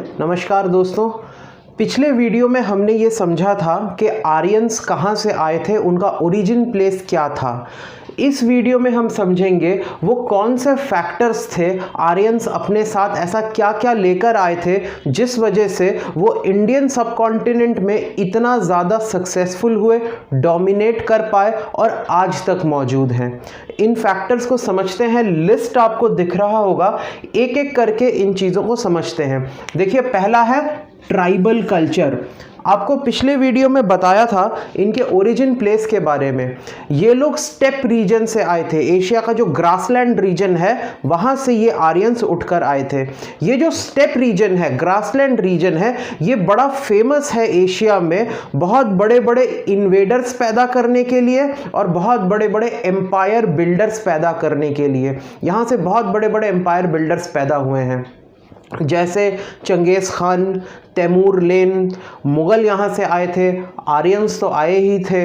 नमस्कार दोस्तों। पिछले वीडियो में हमने ये समझा था कि आर्यंस कहाँ से आए थे, उनका ओरिजिन प्लेस क्या था। इस वीडियो में हम समझेंगे वो कौन से फैक्टर्स थे, आर्यंस अपने साथ ऐसा क्या क्या लेकर आए थे जिस वजह से वो इंडियन सबकॉन्टिनेंट में इतना ज़्यादा सक्सेसफुल हुए, डोमिनेट कर पाए और आज तक मौजूद हैं। इन फैक्टर्स को समझते हैं। लिस्ट आपको दिख रहा होगा, एक एक करके इन चीज़ों को समझते हैं। देखिए, पहला है ट्राइबल कल्चर। आपको पिछले वीडियो में बताया था इनके ओरिजिन प्लेस के बारे में। ये लोग स्टेप रीजन से आए थे, एशिया का जो ग्रासलैंड रीजन है वहाँ से ये आर्यंस उठकर आए थे। ये जो स्टेप रीजन है, ग्रासलैंड रीजन है, ये बड़ा फेमस है एशिया में बहुत बड़े बड़े इन्वेडर्स पैदा करने के लिए और बहुत बड़े बड़े एम्पायर बिल्डर्स पैदा करने के लिए। यहाँ से बहुत बड़े बड़े एम्पायर बिल्डर्स पैदा हुए हैं, जैसे चंगेज़ खान, तैमूर लेन। मुग़ल यहाँ से आए थे, आर्यंस तो आए ही थे,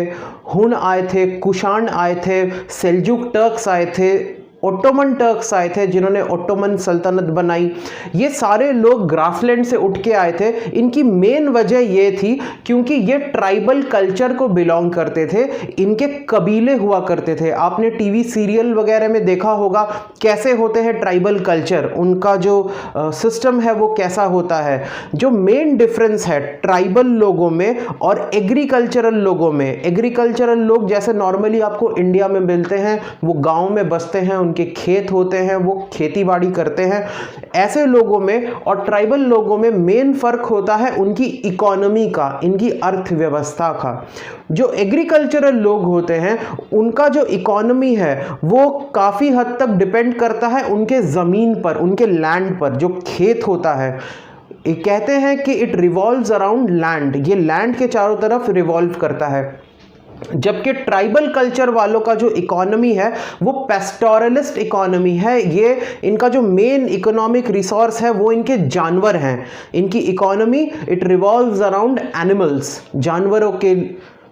हुन आए थे, कुषाण आए थे, सेल्जुक टर्क्स आए थे, ओटोमन टर्क्स आए थे जिन्होंने ओटोमन सल्तनत बनाई। ये सारे लोग ग्रासलैंड से उठ के आए थे। इनकी मेन वजह ये थी क्योंकि ये ट्राइबल कल्चर को बिलोंग करते थे, इनके कबीले हुआ करते थे। आपने टीवी सीरियल वगैरह में देखा होगा कैसे होते हैं ट्राइबल कल्चर, उनका जो सिस्टम है वो कैसा होता है। जो मेन डिफरेंस है ट्राइबल लोगों में और एग्रीकल्चरल लोगों में, एग्रीकल्चरल लोग जैसे नॉर्मली आपको इंडिया में मिलते हैं, वो गाँव में बसते हैं, उनके खेत होते हैं, वो खेती बाड़ी करते हैं। ऐसे लोगों में और ट्राइबल लोगों में मेन फर्क होता है उनकी इकोनॉमी का, इनकी अर्थव्यवस्था का। जो एग्रीकल्चरल लोग होते हैं उनका जो इकोनॉमी है वो काफ़ी हद तक डिपेंड करता है उनके ज़मीन पर, उनके लैंड पर। जो खेत होता है, कहते हैं कि इट रिवॉल्व्स अराउंड लैंड, ये लैंड के चारों तरफ रिवॉल्व करता है। जबकि ट्राइबल कल्चर वालों का जो इकोनॉमी है वो पेस्टोरलिस्ट इकोनॉमी है। ये इनका जो मेन इकोनॉमिक रिसोर्स है वो इनके जानवर हैं। इनकी economy it revolves around animals,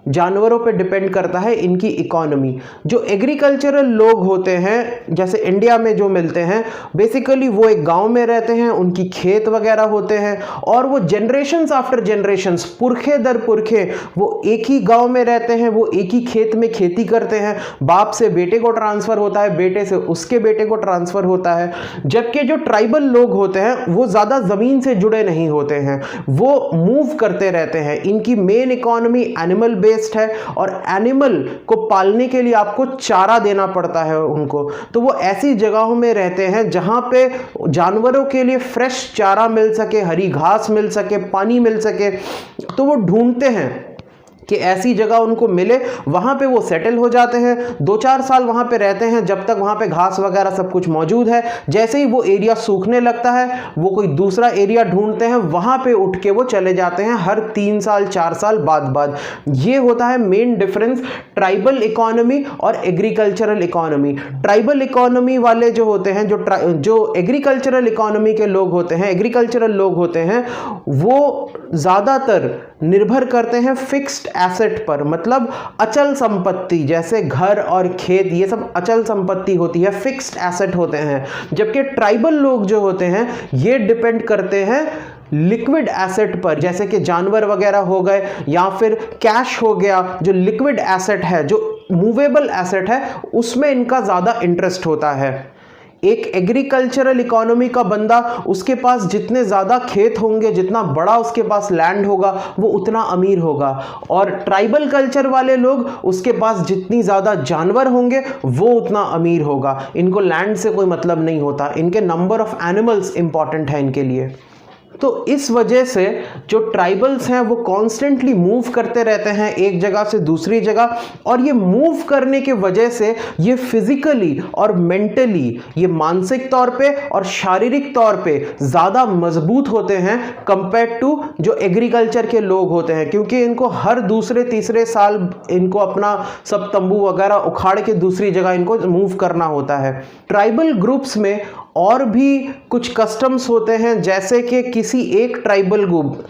जानवरों पे डिपेंड करता है इनकी इकोनॉमी। जो एग्रीकल्चरल लोग होते हैं जैसे इंडिया में जो मिलते हैं, बेसिकली वो एक गांव में रहते हैं, उनकी खेत वगैरह होते हैं और वो जनरेशन्स आफ्टर जनरेशन्स, पुरखे दर पुरखे वो एक ही गांव में रहते हैं, वो एक ही खेत में खेती करते हैं। बाप से बेटे को ट्रांसफ़र होता है, बेटे से उसके बेटे को ट्रांसफ़र होता है। जबकि जो ट्राइबल लोग होते हैं वो ज़्यादा ज़मीन से जुड़े नहीं होते हैं, वो मूव करते रहते हैं। इनकी मेन इकोनॉमी एनिमल बेस्ड है और एनिमल को पालने के लिए आपको चारा देना पड़ता है उनको। तो वो ऐसी जगहों में रहते हैं जहां पे जानवरों के लिए फ्रेश चारा मिल सके, हरी घास मिल सके, पानी मिल सके। तो वो ढूंढते हैं कि ऐसी जगह उनको मिले, वहाँ पे वो सेटल हो जाते हैं, 2-4 साल वहाँ पे रहते हैं जब तक वहाँ पे घास वगैरह सब कुछ मौजूद है। जैसे ही वो एरिया सूखने लगता है वो कोई दूसरा एरिया ढूंढते हैं, वहाँ पे उठ के वो चले जाते हैं हर 3 साल 4 साल बाद। ये होता है मेन डिफरेंस ट्राइबल इकोनॉमी और एग्रीकल्चरल इकोनॉमी। ट्राइबल इकोनॉमी वाले जो होते हैं, जो एग्रीकल्चरल इकोनॉमी के लोग होते हैं, एग्रीकल्चरल लोग होते हैं, वो ज़्यादातर निर्भर करते हैं फिक्स्ड एसेट पर, मतलब अचल संपत्ति, जैसे घर और खेत, ये सब अचल संपत्ति होती है, फिक्स्ड एसेट होते हैं। जबकि ट्राइबल लोग जो होते हैं ये डिपेंड करते हैं लिक्विड एसेट पर, जैसे कि जानवर वगैरह हो गए या फिर कैश हो गया। जो लिक्विड एसेट है, जो मूवेबल एसेट है, उसमें इनका ज़्यादा इंटरेस्ट होता है। एक एग्रीकल्चरल इकोनॉमी का बंदा, उसके पास जितने ज़्यादा खेत होंगे, जितना बड़ा उसके पास लैंड होगा, वो उतना अमीर होगा। और ट्राइबल कल्चर वाले लोग, उसके पास जितनी ज़्यादा जानवर होंगे वो उतना अमीर होगा। इनको लैंड से कोई मतलब नहीं होता, इनके नंबर ऑफ एनिमल्स इंपॉर्टेंट है इनके लिए। तो इस वजह से जो ट्राइबल्स हैं वो कॉन्स्टेंटली मूव करते रहते हैं एक जगह से दूसरी जगह, और ये मूव करने की वजह से ये फिजिकली और मेंटली, ये मानसिक तौर पे और शारीरिक तौर पे ज़्यादा मजबूत होते हैं कंपेयर टू जो एग्रीकल्चर के लोग होते हैं, क्योंकि इनको हर दूसरे तीसरे साल इनको अपना सब तंबू वगैरह उखाड़ के दूसरी जगह इनको मूव करना होता है। ट्राइबल ग्रुप्स में और भी कुछ कस्टम्स होते हैं, जैसे कि किसी एक ट्राइबल ग्रुप,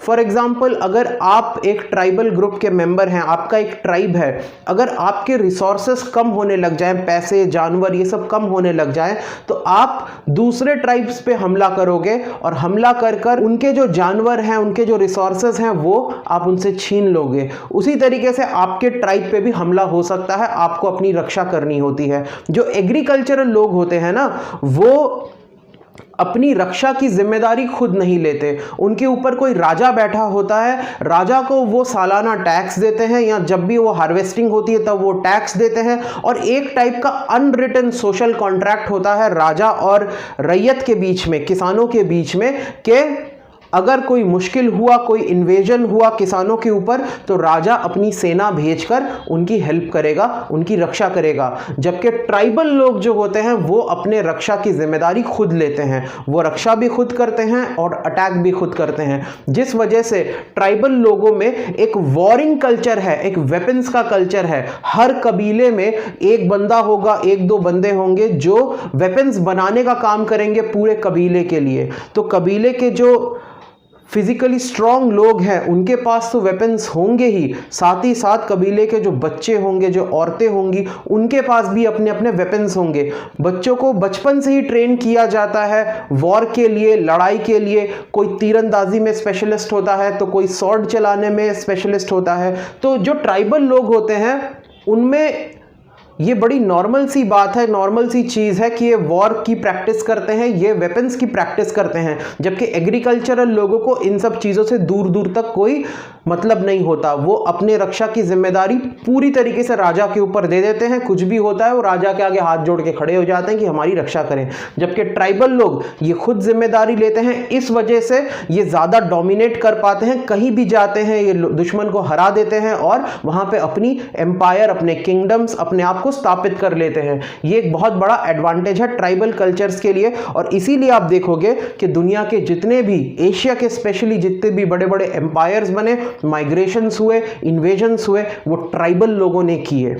फॉर एग्जाम्पल, अगर आप एक ट्राइबल ग्रुप के मेंबर हैं, आपका एक ट्राइब है, अगर आपके रिसोर्सेस कम होने लग जाएं, पैसे, जानवर, ये सब कम होने लग जाएं, तो आप दूसरे ट्राइब्स पे हमला करोगे और हमला कर कर उनके जो जानवर हैं, उनके जो रिसोर्सेस हैं, वो आप उनसे छीन लोगे। उसी तरीके से आपके ट्राइब पे भी हमला हो सकता है, आपको अपनी रक्षा करनी होती है। जो एग्रीकल्चरल लोग होते हैं ना, वो अपनी रक्षा की जिम्मेदारी खुद नहीं लेते। उनके ऊपर कोई राजा बैठा होता है, राजा को वो सालाना टैक्स देते हैं, या जब भी वो हार्वेस्टिंग होती है तब वो टैक्स देते हैं, और एक टाइप का अनरिटन सोशल कॉन्ट्रैक्ट होता है राजा और रैयत के बीच में, किसानों के बीच में, कि अगर कोई मुश्किल हुआ, कोई इन्वेजन हुआ किसानों के ऊपर, तो राजा अपनी सेना भेजकर उनकी हेल्प करेगा, उनकी रक्षा करेगा। जबकि ट्राइबल लोग जो होते हैं वो अपने रक्षा की जिम्मेदारी खुद लेते हैं, वो रक्षा भी खुद करते हैं और अटैक भी खुद करते हैं, जिस वजह से ट्राइबल लोगों में एक वॉरिंग कल्चर है, एक वेपन्स का कल्चर है। हर कबीले में एक बंदा होगा, एक दो बंदे होंगे जो वेपन्स बनाने का काम करेंगे पूरे कबीले के लिए। तो कबीले के जो फिजिकली स्ट्रांग लोग हैं उनके पास तो वेपन्स होंगे ही, साथ ही साथ कबीले के जो बच्चे होंगे, जो औरतें होंगी, उनके पास भी अपने अपने वेपन्स होंगे। बच्चों को बचपन से ही ट्रेन किया जाता है वॉर के लिए, लड़ाई के लिए। कोई तीरंदाजी में स्पेशलिस्ट होता है, तो कोई स्वॉर्ड चलाने में स्पेशलिस्ट होता है। तो जो ट्राइबल लोग होते हैं उनमें ये बड़ी नॉर्मल सी बात है, नॉर्मल सी चीज़ है कि ये वॉर की प्रैक्टिस करते हैं, ये वेपन्स की प्रैक्टिस करते हैं। जबकि एग्रीकल्चरल लोगों को इन सब चीज़ों से दूर दूर तक कोई मतलब नहीं होता। वो अपने रक्षा की जिम्मेदारी पूरी तरीके से राजा के ऊपर दे देते हैं। कुछ भी होता है वो राजा के आगे हाथ जोड़ के खड़े हो जाते हैं कि हमारी रक्षा करें। जबकि ट्राइबल लोग ये खुद जिम्मेदारी लेते हैं, इस वजह से ये ज़्यादा डोमिनेट कर पाते हैं। कहीं भी जाते हैं ये दुश्मन को हरा देते हैं और वहाँ पे अपनी एम्पायर, अपने किंगडम्स, अपने आप को स्थापित कर लेते हैं। ये एक बहुत बड़ा एडवांटेज है ट्राइबल कल्चर्स के लिए। और इसीलिए आप देखोगे कि दुनिया के जितने भी, एशिया के स्पेशली जितने भी बड़े बड़े एम्पायर्स बने, माइग्रेशंस हुए, इन्वेजन्स हुए, वो ट्राइबल लोगों ने किए।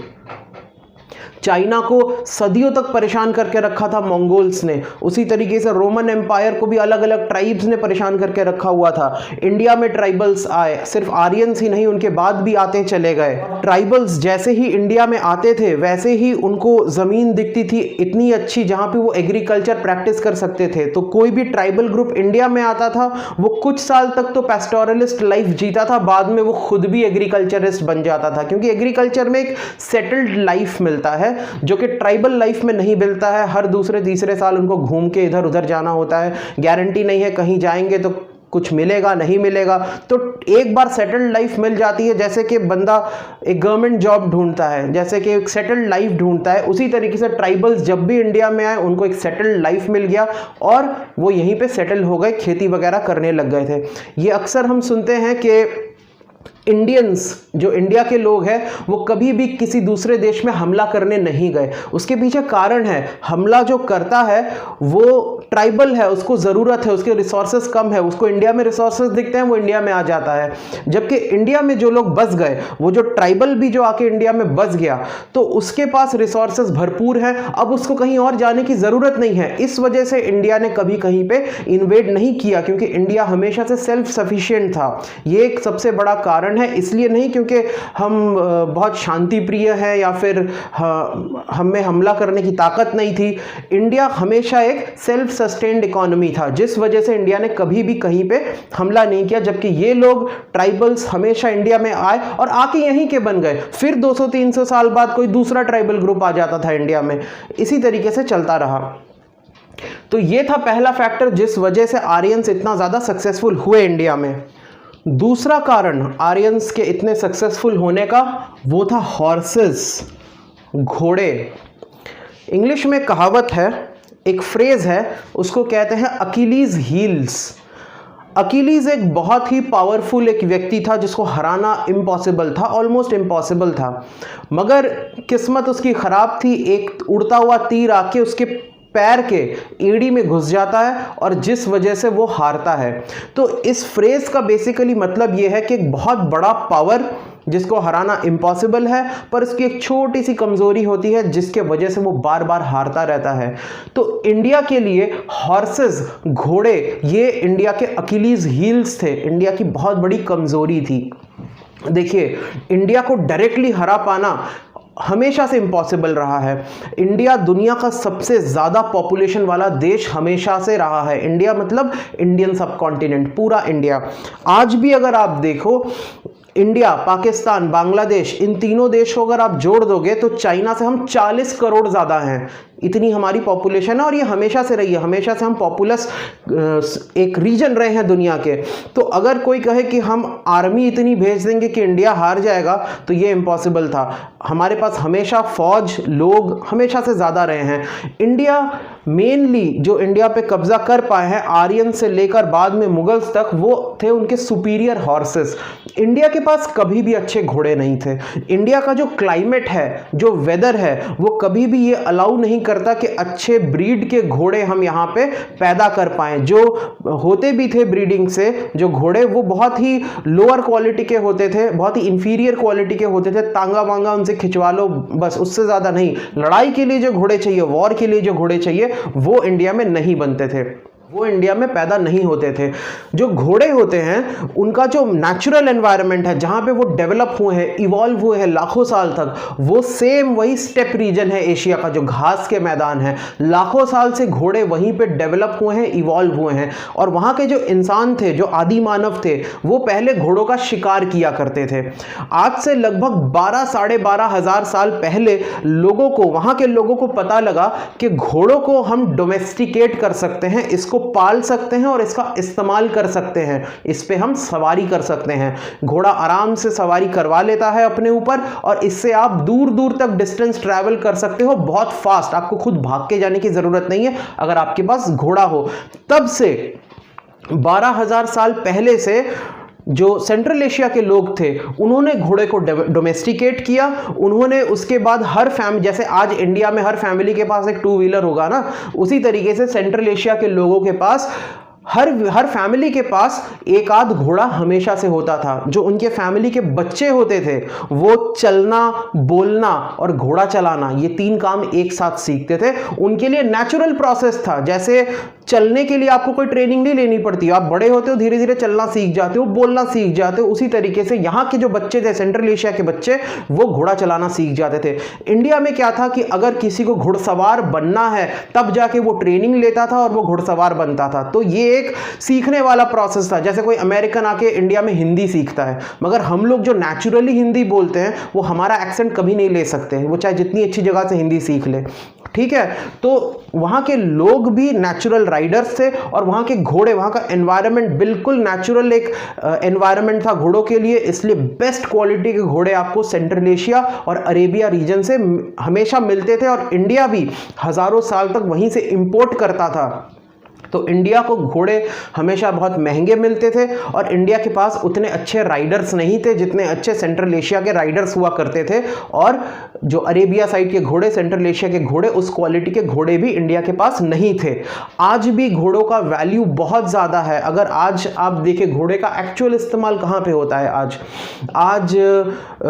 चाइना को सदियों तक परेशान करके रखा था मंगोल्स ने, उसी तरीके से रोमन एम्पायर को भी अलग अलग ट्राइब्स ने परेशान करके रखा हुआ था। इंडिया में ट्राइबल्स आए, सिर्फ आर्यंस ही नहीं, उनके बाद भी आते चले गए। ट्राइबल्स जैसे ही इंडिया में आते थे वैसे ही उनको ज़मीन दिखती थी इतनी अच्छी जहाँ पे वो एग्रीकल्चर प्रैक्टिस कर सकते थे। तो कोई भी ट्राइबल ग्रुप इंडिया में आता था, वो कुछ साल तक तो पैस्टोरलिस्ट लाइफ जीता था, बाद में वो खुद भी एग्रीकल्चरिस्ट बन जाता था, क्योंकि एग्रीकल्चर में एक सेटल्ड लाइफ मिलता है जो कि ट्राइबल लाइफ में नहीं मिलता है। हर दूसरे तीसरे साल उनको घूम के इधर उधर जाना होता है, गारंटी नहीं है कहीं जाएंगे तो कुछ मिलेगा नहीं मिलेगा। तो एक बार सेटल्ड लाइफ मिल जाती है, जैसे कि बंदा एक गवर्नमेंट जॉब ढूंढता है, जैसे कि एक सेटल्ड लाइफ ढूंढता है, उसी तरीके से ट्राइबल्स जब भी इंडिया में आए उनको एक सेटल्ड लाइफ मिल गया और वो यहीं पे सेटल हो गए, खेती वगैरह करने लग गए थे। ये अक्सर हम सुनते हैं कि इंडियंस, जो इंडिया के लोग हैं, वो कभी भी किसी दूसरे देश में हमला करने नहीं गए। उसके पीछे कारण है, हमला जो करता है वो ट्राइबल है, उसको ज़रूरत है, उसके रिसोर्सेज कम है, उसको इंडिया में रिसोर्सेज दिखते हैं, वो इंडिया में आ जाता है। जबकि इंडिया में जो लोग बस गए, वो जो ट्राइबल भी जो आके इंडिया में बस गया, तो उसके पास रिसोर्सेज भरपूर हैं, अब उसको कहीं और जाने की ज़रूरत नहीं है। इस वजह से इंडिया ने कभी कहीं पे इन्वेड नहीं किया, क्योंकि इंडिया हमेशा से सेल्फ सफिशिएंट था। ये एक सबसे बड़ा कारण है। इसलिए नहीं क्योंकि हम बहुत शांति प्रिय हैं या फिर हमें हमला करने की ताकत नहीं थी। इंडिया हमेशा एक सेल्फ सस्टेन्ड इकोनॉमी था, जिस वजह से इंडिया ने कभी भी कहीं पे हमला नहीं किया। जबकि ये लोग ट्राइबल्स हमेशा इंडिया में आए और आके यहीं के बन गए, फिर 200-300 साल बाद कोई दूसरा ट्राइबल ग्रुप आ जाता था इंडिया में, इसी तरीके से चलता रहा। तो ये था पहला फैक्टर जिस वजह से आर्यंस इतना ज़्यादा सक्सेसफुल हुए इंडिया में। दूसरा कारण आर्यंस के इतने सक्सेसफुल होने का, वो था हॉर्सेस, घोड़े। इंग्लिश में कहावत है, एक फ्रेज है, उसको कहते हैं अकीलीज हील्स। अकीलीज एक बहुत ही पावरफुल एक व्यक्ति था जिसको हराना इम्पॉसिबल था, ऑलमोस्ट इम्पॉसिबल था, मगर किस्मत उसकी ख़राब थी। एक उड़ता हुआ तीर आके उसके पैर के एड़ी में घुस जाता है और जिस वजह से वो हारता है। तो इस फ्रेज का बेसिकली मतलब ये है कि एक बहुत बड़ा पावर जिसको हराना इम्पॉसिबल है, पर उसकी एक छोटी सी कमजोरी होती है जिसके वजह से वो बार बार हारता रहता है। तो इंडिया के लिए हॉर्सेस, घोड़े, ये इंडिया के अकीलीज हील्स थे, इंडिया की बहुत बड़ी कमजोरी थी। देखिए, इंडिया को डायरेक्टली हरा पाना हमेशा से इम्पॉसिबल रहा है। इंडिया दुनिया का सबसे ज़्यादा पॉपुलेशन वाला देश हमेशा से रहा है। इंडिया मतलब इंडियन सब कॉन्टिनेंट, पूरा इंडिया। आज भी अगर आप देखो, इंडिया, पाकिस्तान, बांग्लादेश, इन तीनों देश को अगर आप जोड़ दोगे तो चाइना से हम 40 करोड़ ज़्यादा हैं। इतनी हमारी पॉपुलेशन है और ये हमेशा से रही है, हमेशा से हम पॉपुलस एक रीजन रहे हैं दुनिया के। तो अगर कोई कहे कि हम आर्मी इतनी भेज देंगे कि इंडिया हार जाएगा, तो ये इम्पॉसिबल था। हमारे पास हमेशा फौज, लोग हमेशा से ज़्यादा रहे हैं। इंडिया मेनली जो इंडिया पे कब्जा कर पाए हैं आर्यन से लेकर बाद में मुगल्स तक, वो थे उनके सुपीरियर हॉर्सेस। इंडिया के पास कभी भी अच्छे घोड़े नहीं थे। इंडिया का जो क्लाइमेट है, जो वेदर है, वो कभी भी ये अलाउ नहीं करता कि अच्छे ब्रीड के घोड़े हम यहाँ पे पैदा कर पाएं। जो होते भी थे ब्रीडिंग से जो घोड़े, वो बहुत ही लोअर क्वालिटी के होते थे, बहुत ही इंफीरियर क्वालिटी के होते थे। तांगा वांगा उनसे खिंचवा लो बस, उससे ज़्यादा नहीं। लड़ाई के लिए जो घोड़े चाहिए, वॉर के लिए जो घोड़े चाहिए, वो इंडिया में नहीं बनते थे, वो इंडिया में पैदा नहीं होते थे। जो घोड़े होते हैं उनका जो नेचुरल एनवायरनमेंट है, जहाँ पे वो डेवलप हुए हैं, इवॉल्व हुए हैं लाखों साल तक, वो सेम वही स्टेप रीजन है एशिया का, जो घास के मैदान है। लाखों साल से घोड़े वहीं पे डेवलप हुए हैं, इवॉल्व हुए हैं। और वहाँ के जो इंसान थे, जो आदि मानव थे, वो पहले घोड़ों का शिकार किया करते थे। आज से लगभग 12 साढ़े 12 हज़ार साल पहले लोगों को, वहाँ के लोगों को पता लगा कि घोड़ों को हम डोमेस्टिकेट कर सकते हैं, इसको पाल सकते हैं और इसका इस्तेमाल कर सकते हैं, इस पे हम सवारी कर सकते हैं। घोड़ा आराम से सवारी करवा लेता है अपने ऊपर और इससे आप दूर दूर तक डिस्टेंस ट्रैवल कर सकते हो बहुत फास्ट। आपको खुद भाग के जाने की जरूरत नहीं है अगर आपके पास घोड़ा हो। तब से 12,000 साल पहले से जो सेंट्रल एशिया के लोग थे, उन्होंने घोड़े को डोमेस्टिकेट किया। उन्होंने उसके बाद हर फैमिली, जैसे आज इंडिया में हर फैमिली के पास एक 2 व्हीलर होगा ना, उसी तरीके से सेंट्रल एशिया के लोगों के पास हर फैमिली के पास एक आध घोड़ा हमेशा से होता था। जो उनके फैमिली के बच्चे होते थे वो चलना, बोलना और घोड़ा चलाना, ये 3 काम एक साथ सीखते थे। उनके लिए नेचुरल प्रोसेस था। जैसे चलने के लिए आपको कोई ट्रेनिंग नहीं लेनी पड़ती, आप बड़े होते हो, धीरे धीरे चलना सीख जाते हो, बोलना सीख जाते हो। उसी तरीके से यहाँ के जो बच्चे थे, सेंट्रल एशिया के बच्चे, वो घोड़ा चलाना सीख जाते थे। इंडिया में क्या था कि अगर किसी को घुड़सवार बनना है तब जाके वो ट्रेनिंग लेता था और वो घुड़सवार बनता था। तो ये एक सीखने वाला प्रोसेस था। जैसे कोई अमेरिकन आके इंडिया में हिंदी सीखता है, मगर हम लोग जो नेचुरली हिंदी बोलते हैं वो हमारा एक्सेंट कभी नहीं ले सकते, वो चाहे जितनी अच्छी जगह से हिंदी सीख ले, ठीक है। तो वहाँ के लोग भी नेचुरल राइडर्स थे और वहाँ के घोड़े, वहाँ का एनवायरनमेंट बिल्कुल नेचुरल एक एनवायरनमेंट था घोड़ों के लिए। इसलिए बेस्ट क्वालिटी के घोड़े आपको सेंट्रल एशिया और अरेबिया रीजन से हमेशा मिलते थे और इंडिया भी हज़ारों साल तक वहीं से इंपोर्ट करता था। तो इंडिया को घोड़े हमेशा बहुत महंगे मिलते थे और इंडिया के पास उतने अच्छे राइडर्स नहीं थे जितने अच्छे सेंट्रल एशिया के राइडर्स हुआ करते थे। और जो अरेबिया साइड के घोड़े, सेंट्रल एशिया के घोड़े, उस क्वालिटी के घोड़े भी इंडिया के पास नहीं थे। आज भी घोड़ों का वैल्यू बहुत ज़्यादा है। अगर आज आप देखें घोड़े का एक्चुअल इस्तेमाल कहाँ पे होता है, आज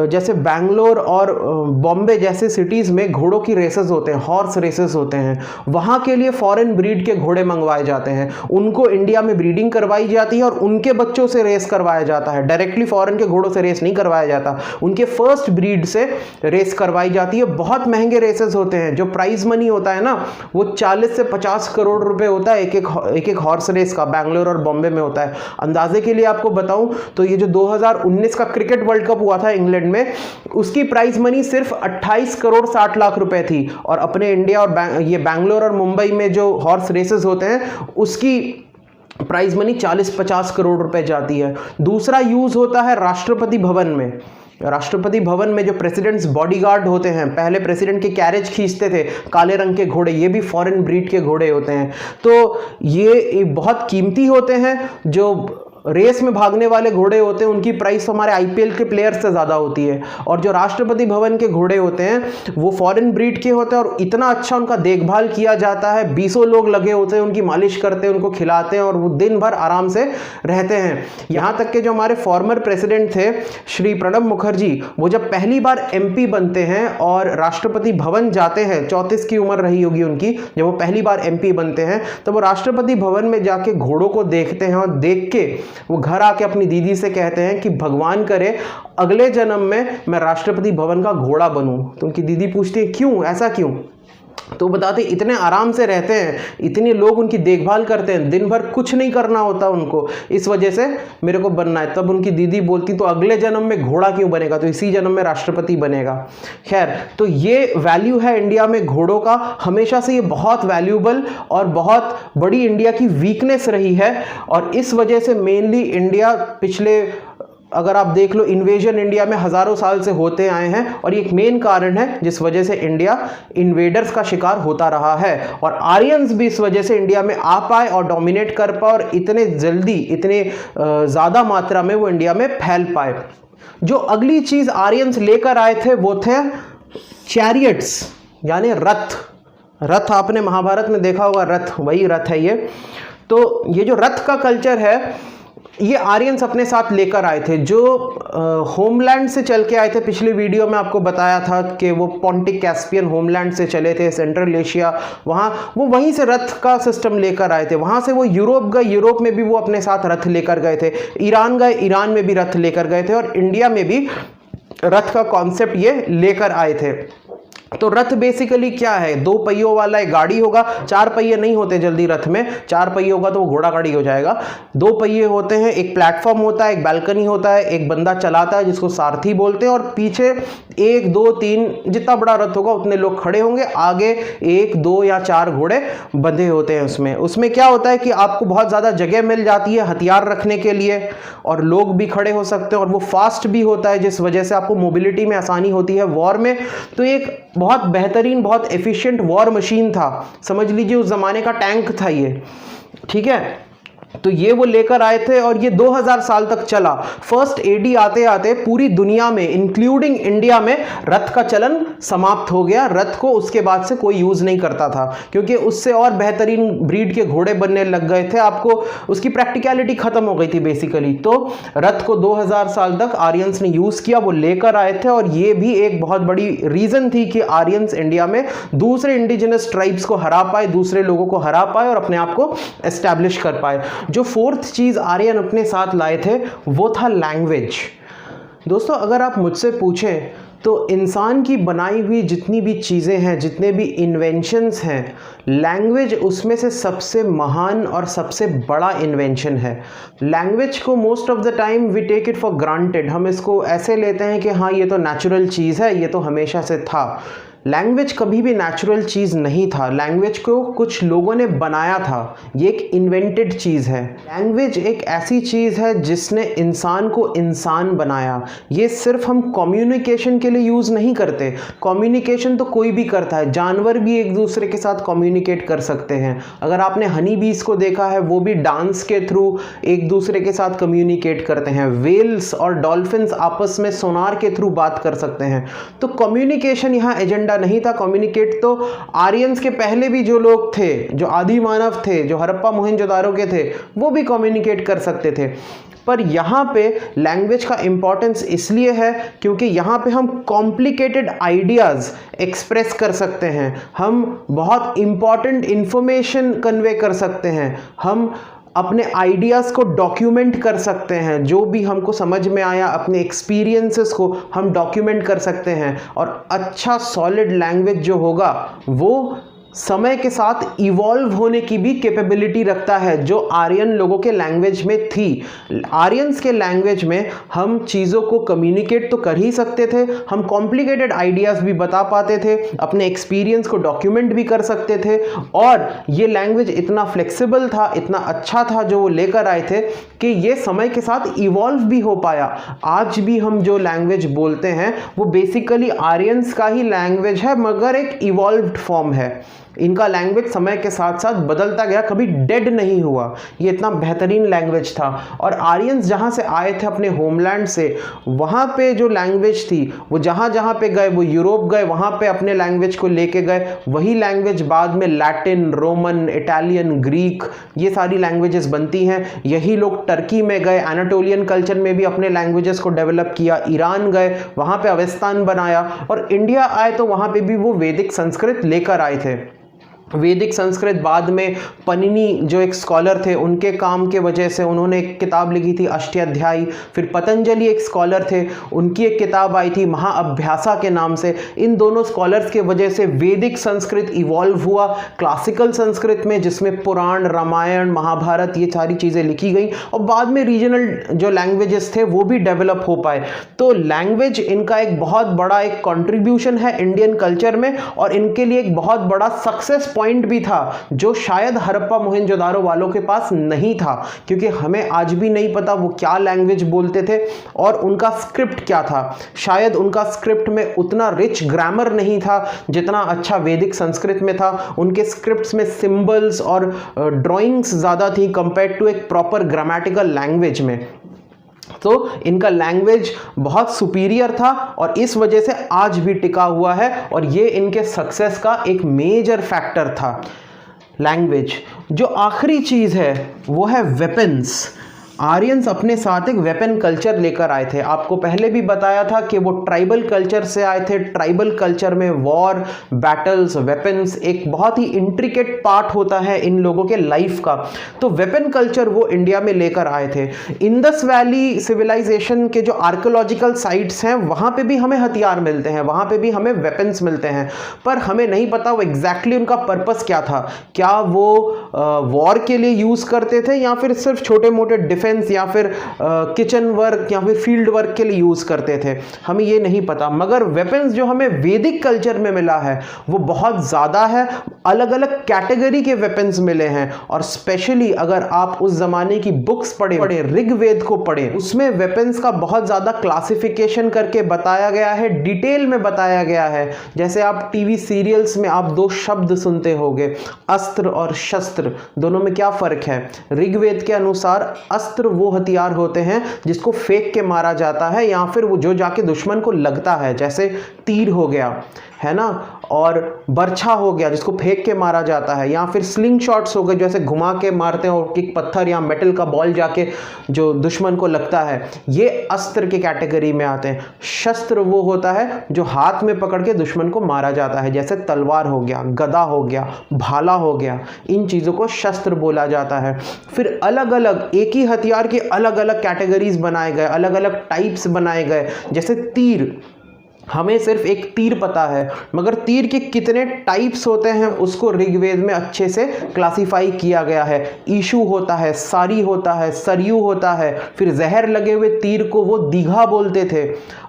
जैसे बैंगलोर और बॉम्बे जैसे सिटीज़ में घोड़ों की रेसेस होते हैं, हॉर्स रेसेस होते हैं। वहाँ के लिए फॉरेन ब्रीड के घोड़े मंगवाए जाते हैं, उनको इंडिया में ब्रीडिंग करवाई जाती है और उनके बच्चों से रेस करवाया जाता है। डायरेक्टली फॉरेन के घोड़ों से रेस नहीं करवाया जाता, उनके फर्स्ट ब्रीड से रेस करवाई जाती है। बहुत महंगे रेसेस होते हैं। जो प्राइज मनी होता है ना, वो 40 से 50 करोड़ रुपए होता है एक एक हॉर्स रेस का। बैंगलोर और बॉम्बे में होता है। अंदाजे के लिए आपको बताऊं तो ये जो 2019 का क्रिकेट वर्ल्ड कप हुआ था इंग्लैंड में, उसकी प्राइज मनी सिर्फ 28 करोड़ 60 लाख रुपए थी। और अपने इंडिया और ये बैंगलोर और मुंबई में जो हॉर्स रेसेस होते हैं उसकी प्राइज मनी 40-50 करोड़ रुपए जाती है। दूसरा यूज होता है राष्ट्रपति भवन में। राष्ट्रपति भवन में जो प्रेसिडेंट्स बॉडीगार्ड होते हैं, पहले प्रेसिडेंट के कैरेज खींचते थे काले रंग के घोड़े, ये भी फॉरेन ब्रीड के घोड़े होते हैं। तो ये बहुत कीमती होते हैं। जो रेस में भागने वाले घोड़े होते हैं उनकी प्राइस हमारे आईपीएल के प्लेयर्स से ज़्यादा होती है, और जो राष्ट्रपति भवन के घोड़े होते हैं वो फॉरेन ब्रीड के होते हैं और इतना अच्छा उनका देखभाल किया जाता है, 20 लोग लगे होते हैं, उनकी मालिश करते हैं, उनको खिलाते हैं और वो दिन भर आराम से रहते हैं। यहाँ तक कि जो हमारे फॉर्मर प्रेसिडेंट थे श्री प्रणब मुखर्जी, वो जब पहली बार एमपी बनते हैं और राष्ट्रपति भवन जाते हैं, 34 की उम्र रही होगी उनकी जब वो पहली बार एमपी बनते हैं, तो वो राष्ट्रपति भवन में जाके घोड़ों को देखते हैं और देख के वो घर आके अपनी दीदी से कहते हैं कि भगवान करे अगले जन्म में मैं राष्ट्रपति भवन का घोड़ा बनूं। तो उनकी दीदी पूछती है क्यों, ऐसा क्यों? तो बताते इतने आराम से रहते हैं, इतने लोग उनकी देखभाल करते हैं, दिन भर कुछ नहीं करना होता उनको, इस वजह से मेरे को बनना है। तब उनकी दीदी बोलती तो अगले जन्म में घोड़ा क्यों बनेगा, तो इसी जन्म में राष्ट्रपति बनेगा। खैर, तो ये वैल्यू है इंडिया में घोड़ों का, हमेशा से ये बहुत वैल्यूबल और बहुत बड़ी इंडिया की वीकनेस रही है, और इस वजह से मेनली इंडिया पिछले, अगर आप देख लो, इन्वेजन इंडिया में हज़ारों साल से होते आए हैं, और ये एक मेन कारण है जिस वजह से इंडिया इन्वेडर्स का शिकार होता रहा है, और आर्यंस भी इस वजह से इंडिया में आ पाए और डोमिनेट कर पाए और इतने जल्दी, इतने ज़्यादा मात्रा में वो इंडिया में फैल पाए। जो अगली चीज़ आर्यंस लेकर आए थे वो थे चैरियट्स, यानी रथ। रथ आपने महाभारत में देखा होगा, रथ, वही रथ है ये। तो ये जो रथ का कल्चर है ये आर्यंस अपने साथ लेकर आए थे, जो होमलैंड से चल के आए थे। पिछले वीडियो में आपको बताया था कि वो पॉन्टिक कैस्पियन होमलैंड से चले थे, सेंट्रल एशिया, वहाँ वो वहीं से रथ का सिस्टम लेकर आए थे। वहाँ से वो यूरोप गए, यूरोप में भी वो अपने साथ रथ लेकर गए थे। ईरान गए, ईरान में भी रथ लेकर गए थे, और इंडिया में भी रथ का कॉन्सेप्ट ये लेकर आए थे। तो रथ बेसिकली क्या है, 2 पहियों वाला एक गाड़ी होगा, 4 पहिए नहीं होते जल्दी रथ में, 4 पहिए होगा तो वो घोड़ा गाड़ी हो जाएगा। 2 पहिए होते हैं, एक प्लेटफॉर्म होता है, एक बालकनी होता है, एक बंदा चलाता है जिसको सारथी बोलते हैं, और पीछे 1 2 3 जितना बड़ा रथ होगा उतने लोग खड़े होंगे, आगे 1 2 या 4 घोड़े बंधे होते हैं। उसमें क्या होता है कि आपको बहुत ज़्यादा जगह मिल जाती है हथियार रखने के लिए, और लोग भी खड़े हो सकते हैं, और वो फास्ट भी होता है जिस वजह से आपको मोबिलिटी में आसानी होती है वॉर में। तो एक बहुत बेहतरीन, बहुत एफिशिएंट वॉर मशीन था, समझ लीजिए उस जमाने का टैंक था ये, ठीक है। तो ये वो लेकर आए थे और ये 2000 साल तक चला। फर्स्ट एडी आते आते पूरी दुनिया में इंक्लूडिंग इंडिया में रथ का चलन समाप्त हो गया। रथ को उसके बाद से कोई यूज नहीं करता था, क्योंकि उससे और बेहतरीन ब्रीड के घोड़े बनने लग गए थे, आपको उसकी प्रैक्टिकलिटी खत्म हो गई थी बेसिकली। तो रथ को 2000 साल तक आर्यंस ने यूज किया, वो लेकर आए थे, और ये भी एक बहुत बड़ी रीजन थी कि आर्यंस इंडिया में दूसरे इंडिजिनस ट्राइब्स को हरा पाए, दूसरे लोगों को हरा पाए और अपने आप को एस्टैब्लिश कर पाए। जो 4th चीज आर्यन अपने साथ लाए थे वो था लैंग्वेज। दोस्तों, अगर आप मुझसे पूछें तो इंसान की बनाई हुई जितनी भी चीज़ें हैं, जितने भी इन्वेंशंस हैं, लैंग्वेज उसमें से सबसे महान और सबसे बड़ा इन्वेंशन है। लैंग्वेज को most of the time we take it for granted, हम इसको ऐसे लेते हैं कि हाँ ये तो नेचुरल चीज़ है, ये तो हमेशा से था। लैंग्वेज कभी भी नेचुरल चीज़ नहीं था, लैंग्वेज को कुछ लोगों ने बनाया था, ये एक इन्वेंटेड चीज़ है। लैंग्वेज एक ऐसी चीज़ है जिसने इंसान को इंसान बनाया। ये सिर्फ हम कम्युनिकेशन के लिए यूज़ नहीं करते, कम्युनिकेशन तो कोई भी करता है, जानवर भी एक दूसरे के साथ कम्युनिकेट कर सकते हैं। अगर आपने हनी बीज को देखा है, वो भी डांस के थ्रू एक दूसरे के साथ कम्युनिकेट करते हैं। वेल्स और डॉल्फिन्स आपस में सोनार के थ्रू बात कर सकते हैं। तो कम्युनिकेशन यहाँ एजेंडा नहीं था। कम्युनिकेट तो आर्यंस के पहले भी जो लोग थे, जो आदि मानव थे, जो हड़प्पा मोहनजोदारो के थे, वो भी कम्युनिकेट कर सकते थे। पर यहाँ पे लैंग्वेज का इंपॉर्टेंस इसलिए है क्योंकि यहाँ पे हम कॉम्प्लिकेटेड आइडियाज़ एक्सप्रेस कर सकते हैं, हम बहुत इंपॉर्टेंट इंफॉर्मेशन कन्वे कर सकते हैं, हम अपने आइडियाज़ को डॉक्यूमेंट कर सकते हैं, जो भी हमको समझ में आया अपने एक्सपीरियंसेस को हम डॉक्यूमेंट कर सकते हैं। और अच्छा सॉलिड लैंग्वेज जो होगा वो समय के साथ इवॉल्व होने की भी कैपेबिलिटी रखता है, जो आर्यन लोगों के लैंग्वेज में थी। आर्यंस के लैंग्वेज में हम चीज़ों को कम्युनिकेट तो कर ही सकते थे, हम कॉम्प्लिकेटेड आइडियाज़ भी बता पाते थे, अपने एक्सपीरियंस को डॉक्यूमेंट भी कर सकते थे, और ये लैंग्वेज इतना फ्लेक्सिबल था, इतना अच्छा था जो वो लेकर आए थे कि ये समय के साथ इवॉल्व भी हो पाया। आज भी हम जो लैंग्वेज बोलते हैं वो बेसिकली आर्यंस का ही लैंग्वेज है, मगर एक इवॉल्व्ड फॉर्म है। इनका लैंग्वेज समय के साथ साथ बदलता गया, कभी डेड नहीं हुआ। ये इतना बेहतरीन लैंग्वेज था। और आर्यंस जहाँ से आए थे अपने होमलैंड से, वहाँ पे जो लैंग्वेज थी वो जहाँ जहाँ पे गए, वो यूरोप गए, वहाँ पे अपने लैंग्वेज को लेके गए। वही लैंग्वेज बाद में लैटिन, रोमन, इटालियन, ग्रीक, ये सारी लैंग्वेजेस बनती हैं। यही लोग टर्की में गए, एनाटोलियन कल्चर में भी अपने लैंग्वेजेस को डेवलप किया। ईरान गए, वहाँ पे अवेस्तान बनाया। और इंडिया आए तो वहाँ पे भी वो वैदिक संस्कृत लेकर आए थे। वैदिक संस्कृत बाद में पनिनी जो एक स्कॉलर थे, उनके काम के वजह से उन्होंने एक किताब लिखी थी अष्टाध्यायी। फिर पतंजलि एक स्कॉलर थे, उनकी एक किताब आई थी महाअभ्यासा के नाम से। इन दोनों स्कॉलर्स के वजह से वैदिक संस्कृत इवॉल्व हुआ क्लासिकल संस्कृत में, जिसमें पुराण, रामायण, महाभारत, ये सारी चीज़ें लिखी गई। और बाद में रीजनल जो लैंग्वेजेस थे वो भी डेवलप हो पाए। तो लैंग्वेज इनका एक बहुत बड़ा एक कॉन्ट्रीब्यूशन है इंडियन कल्चर में, और इनके लिए एक बहुत बड़ा सक्सेस पॉइंट भी था जो शायद हड़प्पा मोहनजोदारो वालों के पास नहीं था, क्योंकि हमें आज भी नहीं पता वो क्या लैंग्वेज बोलते थे और उनका स्क्रिप्ट क्या था। शायद उनका स्क्रिप्ट में उतना रिच ग्रामर नहीं था जितना अच्छा वैदिक संस्कृत में था। उनके स्क्रिप्ट्स में सिंबल्स और ड्राइंग्स ज़्यादा थी कंपेयर टू एक प्रॉपर ग्रामेटिकल लैंग्वेज में। तो इनका लैंग्वेज बहुत सुपीरियर था और इस वजह से आज भी टिका हुआ है, और ये इनके सक्सेस का एक मेजर फैक्टर था लैंग्वेज। जो आखिरी चीज़ है वो है वेपन्स। आर्यंस अपने साथ एक वेपन कल्चर लेकर आए थे। आपको पहले भी बताया था कि वो ट्राइबल कल्चर से आए थे। ट्राइबल कल्चर में वॉर, बैटल्स, वेपन्स एक बहुत ही इंट्रिकेट पार्ट होता है इन लोगों के लाइफ का। तो वेपन कल्चर वो इंडिया में लेकर आए थे। इंडस वैली सिविलाइजेशन के जो आर्कियोलॉजिकल साइट्स हैं वहाँ पे भी हमें हथियार मिलते हैं, वहाँ पे भी हमें वेपन्स मिलते हैं, पर हमें नहीं पता वो एग्जैक्टली उनका पर्पस क्या था। क्या वो वॉर के लिए यूज़ करते थे या फिर सिर्फ छोटे मोटे डिफेंस या फिर किचन वर्क या फिर फील्ड वर्क के लिए यूज़ करते थे, हमें ये नहीं पता। मगर वेपन्स जो हमें वैदिक कल्चर में मिला है वो बहुत ज़्यादा है। अलग अलग कैटेगरी के वेपन्स मिले हैं, और स्पेशली अगर आप उस ज़माने की बुक्स पढ़े, ऋग्वेद को पढ़े, उसमें वेपन्स का बहुत ज़्यादा क्लासिफिकेशन करके बताया गया है, डिटेल में बताया गया है। जैसे आप टीवी सीरियल्स में आप दो शब्द सुनते होंगे, अस्त्र और शस्त्र, दोनों में क्या फ़र्क है? ऋग्वेद के अनुसार अस्त्र वो हथियार होते हैं जिसको फेंक के मारा जाता है या फिर वो जो जाके दुश्मन को लगता है, जैसे तीर हो गया, है ना, और बर्छा हो गया जिसको फेंक के मारा जाता है, या फिर स्लिंग शॉट्स हो गए जैसे घुमा के मारते हैं और एक पत्थर या मेटल का बॉल जाके जो दुश्मन को लगता है, ये अस्त्र की कैटेगरी में आते हैं। शस्त्र वो होता है जो हाथ में पकड़ के दुश्मन को मारा जाता है, जैसे तलवार हो गया, गदा हो गया, भाला हो गया, इन चीज़ों को शस्त्र बोला जाता है। फिर अलग अलग एक ही हथियार के अलग अलग कैटेगरीज बनाए गए, अलग अलग टाइप्स बनाए गए। जैसे तीर, हमें सिर्फ एक तीर पता है, मगर तीर के कितने टाइप्स होते हैं उसको ऋग्वेद में अच्छे से क्लासिफाई किया गया है। ईशु होता है, सारी होता है, सरयू होता है। फिर जहर लगे हुए तीर को वो दीघा बोलते थे।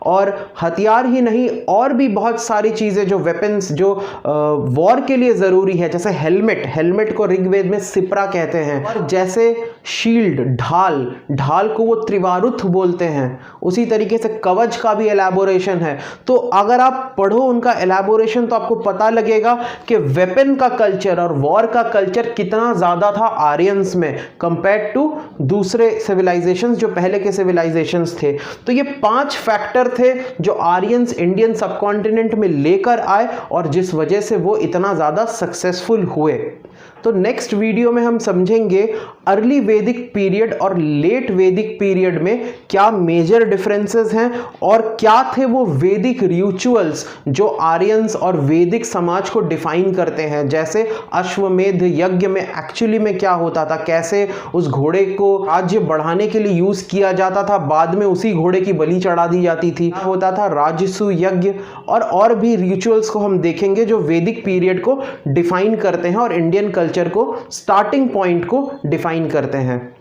और हथियार ही नहीं, और भी बहुत सारी चीज़ें जो वेपन्स जो वॉर के लिए ज़रूरी है, जैसे हेलमेट को ऋग्वेद में सिप्रा कहते हैं। और जैसे शील्ड, ढाल को वो त्रिवारुथ बोलते हैं। उसी तरीके से कवच का भी एलैबोरेशन है। तो अगर आप पढ़ो उनका एलैबोरेशन तो आपको पता लगेगा कि वेपन का कल्चर और वॉर का कल्चर कितना ज़्यादा था आर्यंस में कंपेयर टू दूसरे सिविलाइजेशंस जो पहले के सिविलाइजेशंस थे। तो ये 5 फैक्टर थे जो आर्यंस इंडियन सबकॉन्टिनेंट में लेकर आए और जिस वजह से वो इतना ज़्यादा सक्सेसफुल हुए। तो नेक्स्ट वीडियो में हम समझेंगे अर्ली वैदिक पीरियड और लेट वैदिक पीरियड में क्या मेजर डिफरेंसेस हैं और क्या थे वो वैदिक रिचुअल्स जो आर्यंस और वैदिक समाज को डिफाइन करते हैं। जैसे अश्वमेध यज्ञ में एक्चुअली में क्या होता था, कैसे उस घोड़े को राज्य बढ़ाने के लिए यूज़ किया जाता था, बाद में उसी घोड़े की बलि चढ़ा दी जाती थी, होता था राजसू यज्ञ, और भी रिचुअल्स को हम देखेंगे जो वैदिक पीरियड को डिफाइन करते हैं और इंडियन कल्चर को, स्टार्टिंग पॉइंट को डिफाइन करते हैं।